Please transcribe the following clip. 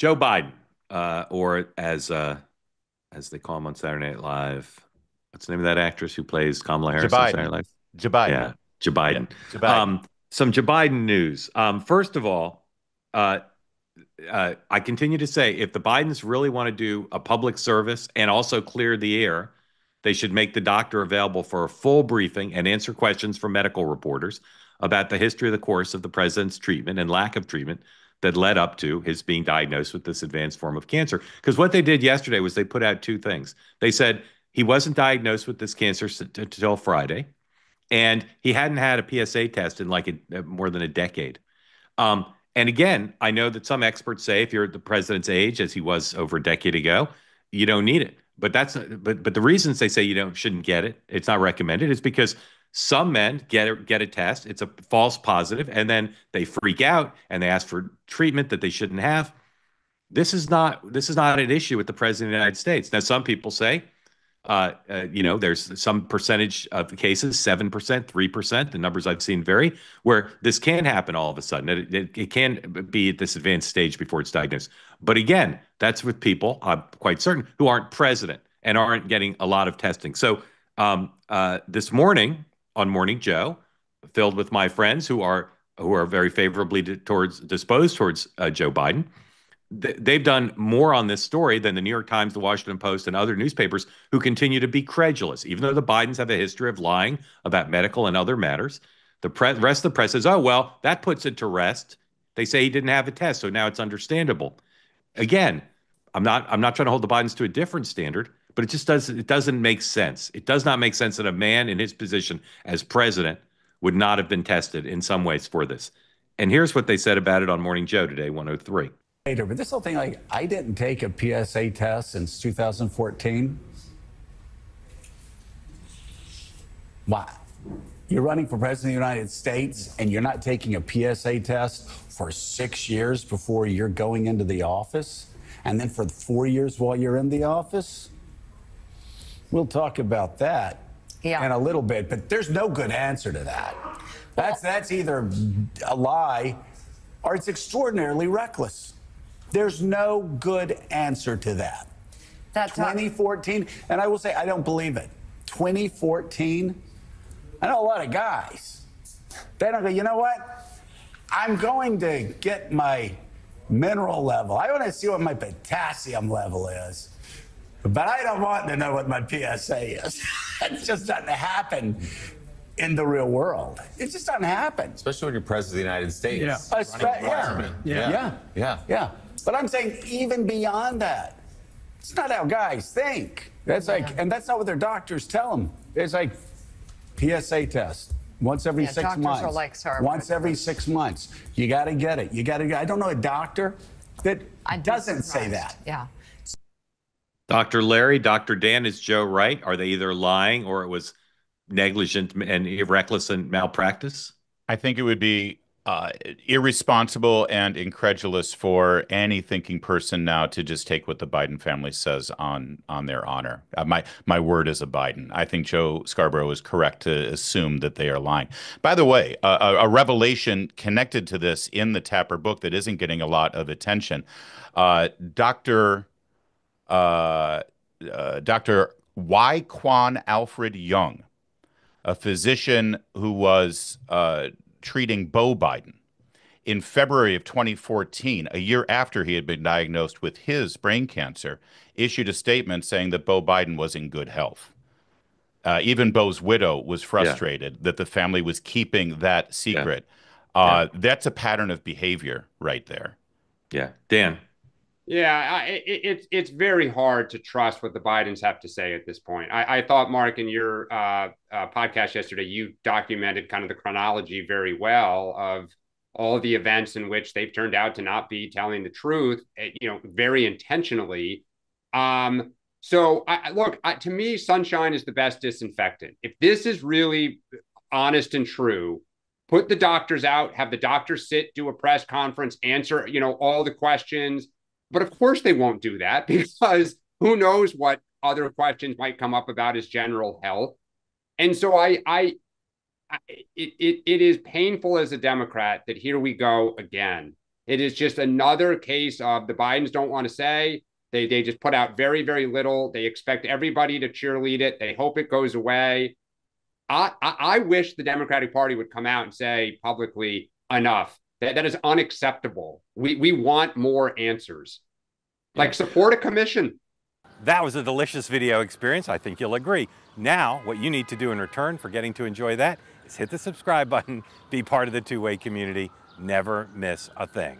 Joe Biden, or as they call him on Saturday Night Live, what's the name of that actress who plays Kamala Harris on Saturday Jabiden. Night Live? Jabiden. Yeah, Joe Yeah. Biden. Jabiden. Some Joe Biden news. First of all, uh, I continue to say if the Bidens really want to do a public service and also clear the air, they should make the doctor available for a full briefing and answer questions from medical reporters about the history of the course of the president's treatment and lack of treatment that led up to his being diagnosed with this advanced form of cancer. Because what they did yesterday was they put out two things. They said he wasn't diagnosed with this cancer until Friday, and he hadn't had a PSA test in like more than a decade. And again, I know that some experts say if you're at the president's age, as he was over a decade ago, you don't need it. But the reasons they say you don't shouldn't get it, it's not recommended, is because some men get a test, it's a false positive, and then they freak out and they ask for treatment that they shouldn't have. This is not an issue with the president of the United States. Now, some people say there's some percentage of the cases, 7%, 3%, the numbers I've seen vary, where this can happen all of a sudden. It can be at this advanced stage before it's diagnosed. But again, that's with people, I'm quite certain, who aren't president and aren't getting a lot of testing. So this morning on Morning Joe, filled with my friends who are very favorably disposed towards Joe Biden, they've done more on this story than the New York Times, the Washington Post, and other newspapers who continue to be credulous. Even though the Bidens have a history of lying about medical and other matters, the rest of the press says, oh, well, that puts it to rest. They say he didn't have a test, so now it's understandable. Again, I'm not trying to hold the Bidens to a different standard, but it doesn't make sense. It does not make sense that a man in his position as president would not have been tested in some ways for this. And here's what they said about it on Morning Joe today, 103. Later, but this whole thing, like, I didn't take a PSA test since 2014. Why? You're running for president of the United States and you're not taking a PSA test for 6 years before you're going into the office, and then for 4 years while you're in the office? We'll talk about that in a little bit, but there's no good answer to that. That's either a lie or it's extraordinarily reckless. There's no good answer to that. That's 2014, and I will say I don't believe it. 2014, I know a lot of guys. They don't go, you know what? I'm going to get my mineral level. I want to see what my potassium level is. But I don't want to know what my PSA is. It just doesn't happen in the real world. It just doesn't happen. Especially when you're president of the United States. Yeah. But I'm saying even beyond that, it's not how guys think. That's like, and that's not what their doctors tell them. It's like PSA test once every 6 months. Are like once every 6 months. You got to get it. I don't know a doctor that doesn't say that. Yeah. Dr. Larry, Dr. Dan, is Joe right? Are they either lying or it was negligent and reckless and malpractice? I think it would be irresponsible and incredulous for any thinking person now to just take what the Biden family says on their honor. My word is a Biden. I think Joe Scarborough is correct to assume that they are lying. By the way, a revelation connected to this in the Tapper book that isn't getting a lot of attention. Dr. Y. Kwan Alfred Young, a physician who was treating Beau Biden in February of 2014, a year after he had been diagnosed with his brain cancer, issued a statement saying that Beau Biden was in good health. Even Beau's widow was frustrated that the family was keeping that secret. That's a pattern of behavior right there. Yeah. Dan. Yeah, it's very hard to trust what the Bidens have to say at this point. I thought, Mark, in your podcast yesterday, you documented kind of the chronology very well of all the events in which they've turned out to not be telling the truth, very intentionally. So to me, sunshine is the best disinfectant. If this is really honest and true, put the doctors out, have the doctors sit, do a press conference, answer, all the questions. But of course they won't do that because who knows what other questions might come up about his general health. And so it is painful as a Democrat that here we go again. It is just another case of the Bidens don't want to say. They just put out very, very little. They expect everybody to cheerlead it. They hope it goes away. I wish the Democratic Party would come out and say publicly, enough. That is unacceptable. We want more answers. Like, support a commission. That was a delicious video experience. I think you'll agree. Now, what you need to do in return for getting to enjoy that is hit the subscribe button, be part of the two-way community, never miss a thing.